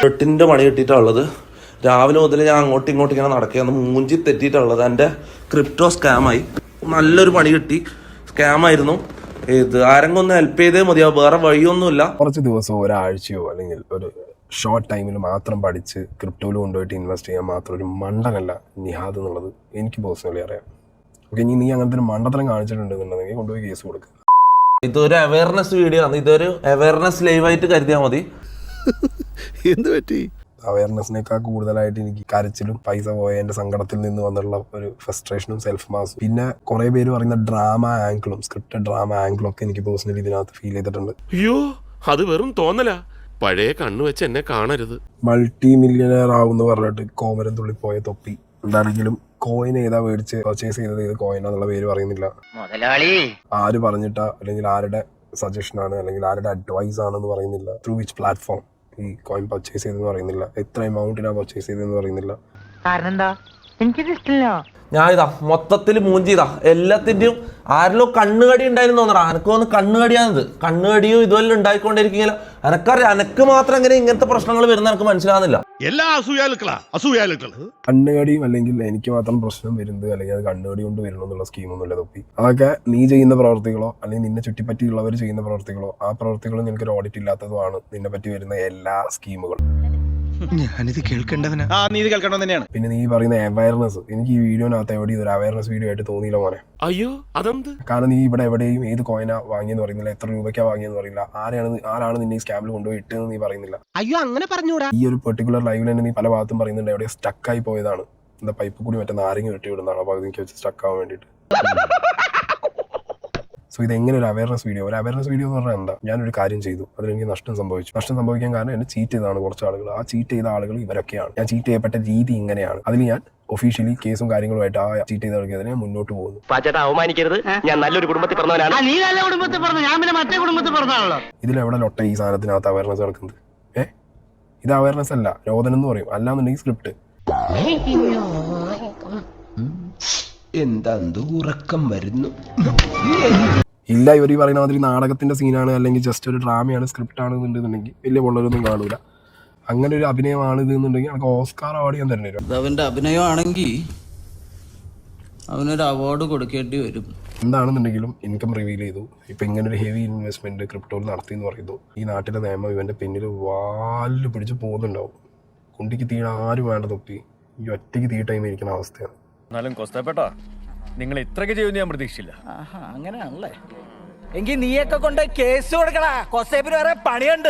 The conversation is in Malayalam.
എട്ടിന്റെ മണി കിട്ടിയിട്ടുള്ളത്. രാവിലെ മുതൽ ഞാൻ അങ്ങോട്ടും ഇങ്ങോട്ടും ഇങ്ങനെ നടക്കുകയാണ്. മൂഞ്ചി തെറ്റിയിട്ടുള്ളത് എൻ്റെ ക്രിപ്റ്റോ സ്കാമായി. നല്ലൊരു പണി കിട്ടി. സ്കാമായിരുന്നു. ഇത് ആരെങ്കിലും ഒന്ന് ഹെൽപ്പ് ചെയ്തേ മതിയാവും, വേറെ വഴിയൊന്നുമില്ല. കുറച്ച് ദിവസമോ ഒരാഴ്ചയോ അല്ലെങ്കിൽ ഒരു ഷോർട്ട് ടൈമിൽ മാത്രം പഠിച്ച് ക്രിപ്റ്റോയിൽ കൊണ്ടുപോയിട്ട് ഇൻവെസ്റ്റ് ചെയ്യാൻ മാത്രം ഒരു മണ്ടനല്ല നിഹാദ് എന്നുള്ളത് എനിക്ക് പേഴ്സണലി അറിയാം. ഓക്കെ, ഇനി നീ അങ്ങനത്തെ ഒരു മണ്ടത്തരം കാണിച്ചിട്ടുണ്ടെന്നുണ്ടെങ്കിൽ കൊണ്ടുപോയി കേസ് കൊടുക്കുക. ഇതൊരു അവയർനെസ് വീഡിയോ ആണ്. ഇതൊരു അവയർനെസ് ലൈവായിട്ട് കരുതിയാൽ മതി. എന്ത് പറ്റി? അവയർനെസ്സിനേക്കാൾ കൂടുതലായിട്ട് എനിക്ക് കരച്ചിലും പൈസ പോയ എൻ്റെ സങ്കടത്തിൽ നിന്ന് വന്നുള്ള ഒരു ഫ്രസ്ട്രേഷനും സെൽഫ് മാസും പിന്നെ കുറെ പേര് പറയുന്ന ഡ്രാമ ആംഗിളും സ്ക്രിപ്റ്റഡ് ഡ്രാമ ആംഗിളും ഒക്കെ എനിക്ക് പേഴ്സണലി ഇതിനകത്ത് ഫീൽ ചെയ്തിട്ടുണ്ട്. അയ്യോ, അത് വെറും തോന്നലാ. പഴയ കണ്ണു വെച്ച് എന്നെ കാണരുത്. മൾട്ടി മില്യണയർ ആവുമെന്ന് പറഞ്ഞിട്ട് കോമരം തുള്ളിപ്പോയ തൊപ്പി. എന്താണെങ്കിലും കോയിൻ ഏതാ മേടിച്ച് പർച്ചേസ് ചെയ്തത് ഏത് കോയിനാന്നുള്ള പേര് പറയുന്നില്ല. ആര് പറഞ്ഞിട്ടാ അല്ലെങ്കിൽ ആരുടെ സജഷനാണ് അല്ലെങ്കിൽ ആരുടെ അഡ്വൈസ് ആണെന്ന് പറയുന്നില്ല. ത്രൂ വിച്ച് പ്ലാറ്റ്ഫോം ഈ കോയിൻ പർച്ചേസ് ചെയ്തെന്ന് പറയുന്നില്ല. എത്ര എമൗണ്ടിനാ പർച്ചേസ് ചെയ്തെന്ന് പറയുന്നില്ല. ഞാൻ ഇതാ മൊത്തത്തിൽ മൂഞ്ചിതാ. എല്ലാത്തിന്റെയും ആരിലോ കണ്ണുകടി ഉണ്ടായിരുന്നു തോന്നണം. എനക്ക് തോന്നുന്നു കണ്ണുകടിയാണിത്. കണ്ണുകടിയും ഇതുവല്ല ഉണ്ടായിക്കൊണ്ടിരിക്കുകയില്ല. എനക്കറിയാം, എനക്ക് മാത്രം എങ്ങനെ ഇങ്ങനത്തെ പ്രശ്നങ്ങൾ വരുന്ന എനിക്ക് മനസ്സിലാകുന്നില്ല. എല്ലാ അസൂയാലുക്കളാ. കണ്ണുകടിയും അല്ലെങ്കിൽ എനിക്ക് മാത്രം പ്രശ്നം വരുന്നത് അല്ലെങ്കിൽ അത് കണ്ണുകടി കൊണ്ട് വരണം എന്നുള്ള സ്കീമൊന്നുമില്ല തൊപ്പി. അതൊക്കെ നീ ചെയ്യുന്ന പ്രവർത്തികളോ അല്ലെങ്കിൽ നിന്നെ ചുറ്റിപ്പറ്റിയുള്ളവർ ചെയ്യുന്ന പ്രവർത്തികളോ ആ പ്രവർത്തികളും നിനക്കൊരു ഓഡിറ്റ് ഇല്ലാത്തതുമാണ് നിന്നെ പറ്റി വരുന്ന എല്ലാ സ്കീമുകളും. ഞാനിത് കേൾക്കേണ്ടവനാ. തന്നെയാണ്. പിന്നെ നീ പറയുന്ന അവയർനെസ്, എനിക്ക് ഈ വീഡിയോനകത്ത് എവിടെയും ഒരു അവയർനെസ് വീഡിയോ ആയിട്ട് തോന്നിയില്ല മോനെ. അയ്യോ, അതെന്ത്? കാരണം നീ ഇവിടെ എവിടെയും ഏത് കോയിനാ വാങ്ങിയെന്ന് പറയുന്നില്ല, എത്ര രൂപയ്ക്കാ വാങ്ങിയെന്ന് പറയില്ല, ആരാണ് നിന്നെ ഈ സ്കാമിൽ കൊണ്ടുപോയി ഇട്ടെന്ന് നീ പറയുന്നില്ല. അയ്യോ, അങ്ങനെ പറഞ്ഞൂടാ. ഈ ഒരു പെർട്ടിക്കുലർ ലൈവിൽ തന്നെ നീ പല ഭാഗത്തും പറയുന്നുണ്ട് എവിടെയോ സ്റ്റക്കായി പോയതാണ്, എന്താ പൈപ്പ് കൂടി മറ്റേ നാരങ്ങ കെട്ടി വിടുന്നതാണ് അപ്പോൾ എനിക്ക് വെച്ച് സ്റ്റക്ക് ആവാൻ വേണ്ടിയിട്ട്. സോ ഇതെങ്ങനെ ഒരു അവയർനെസ് വീഡിയോ എന്ന് പറഞ്ഞാൽ എന്താ? ഞാനൊരു കാര്യം ചെയ്തു, അതിലെനിക്ക് നഷ്ടം സംഭവിക്കാൻ കാരണം എന്നെ ചീറ്റ് ചെയ്തതാണ് കുറച്ച് ആളുകൾ. ആ ചീറ്റ് ചെയ്ത ആളുകൾ ഇവരൊക്കെയാണ്. ഞാൻ ചീറ്റ് ചെയ്യപ്പെട്ട രീതി ഇങ്ങനെയാണ്. അതിൽ ഞാൻ ഒഫീഷ്യലി കേസും കാര്യങ്ങളുമായിട്ട് ആ ചീറ്റ് ചെയ്ത ആൾക്കെതിരെ മുന്നോട്ട് പോകുന്നു. അവമാനിക്കരുത്, ഞാൻ നല്ലൊരു കുടുംബത്തിൽ പറഞ്ഞവനാണ്. നീ നല്ല കുടുംബത്തിൽ പറഞ്ഞു, ഞാൻ പിന്നെ മറ്റേ കുടുംബത്തിൽ പറഞ്ഞാണല്ലോ. ഇതിലെവിടെ ലൊട്ട ഈ സാധനത്തിനകത്ത് അവയർനെസ് നടക്കുന്നത്? ഇത് അവയർനെസ് അല്ല, രോദനം എന്ന് പറയും. അല്ലാന്നുണ്ടെങ്കിൽ സ്ക്രിപ്റ്റ്. എന്താ ഉറക്കം വരുന്നു? ഇല്ല, ഇവർ ഈ പറയുന്ന മാതിരി നാടകത്തിന്റെ സീനാണ് അല്ലെങ്കിൽ ജസ്റ്റ് ഒരു ഡ്രാമയാണ്, സ്ക്രിപ്റ്റ് ആണ് എന്നുണ്ടെന്നുണ്ടെങ്കിൽ വലിയ പൊള്ളലൊന്നും കാണൂല. അങ്ങനെ ഒരു അഭിനയമാണ് ഇത് എന്നുണ്ടെങ്കിൽ എനിക്ക് ഓസ്കാർ അവാർഡ് ഞാൻ തന്നെ തരും. അവന്റെ അഭിനയമാണെങ്കിൽ അവനൊരു അവാർഡ് കൊടുക്കേണ്ടി വരും. എന്താണെന്നുണ്ടെങ്കിലും ഇൻകം റിവീൽ ചെയ്തു. ഇപ്പൊ ഇങ്ങനെ ഒരു ഹെവി ഇൻവെസ്റ്റ്മെന്റ് ക്രിപ്റ്റോയിൽ നടത്തി എന്ന് പറയുന്നു. ഈ നാട്ടിലെ നിയമം ഇവന്റെ പിന്നിൽ വാല് പിടിച്ച് പോകുന്നുണ്ടാവും. കുണ്ടിക്ക് തീണ ആരും വേണ്ട തൊപ്പി, ഈ ഒറ്റയ്ക്ക് തീ ടൈം ഇരിക്കുന്ന അവസ്ഥയാണ്. എന്നാലും കൊസ്തപ്പെട്ടാ നിങ്ങൾ ഇത്രയൊക്കെ ചെയ്യുമെന്ന് ഞാൻ പ്രതീക്ഷിച്ചില്ല. അങ്ങനെയാണല്ലേ? എങ്കിൽ നീയൊക്കെ കൊണ്ട് കേസ് കൊടുക്കടാ. കൊസേപ്പിന് വേറെ പണിയുണ്ട്.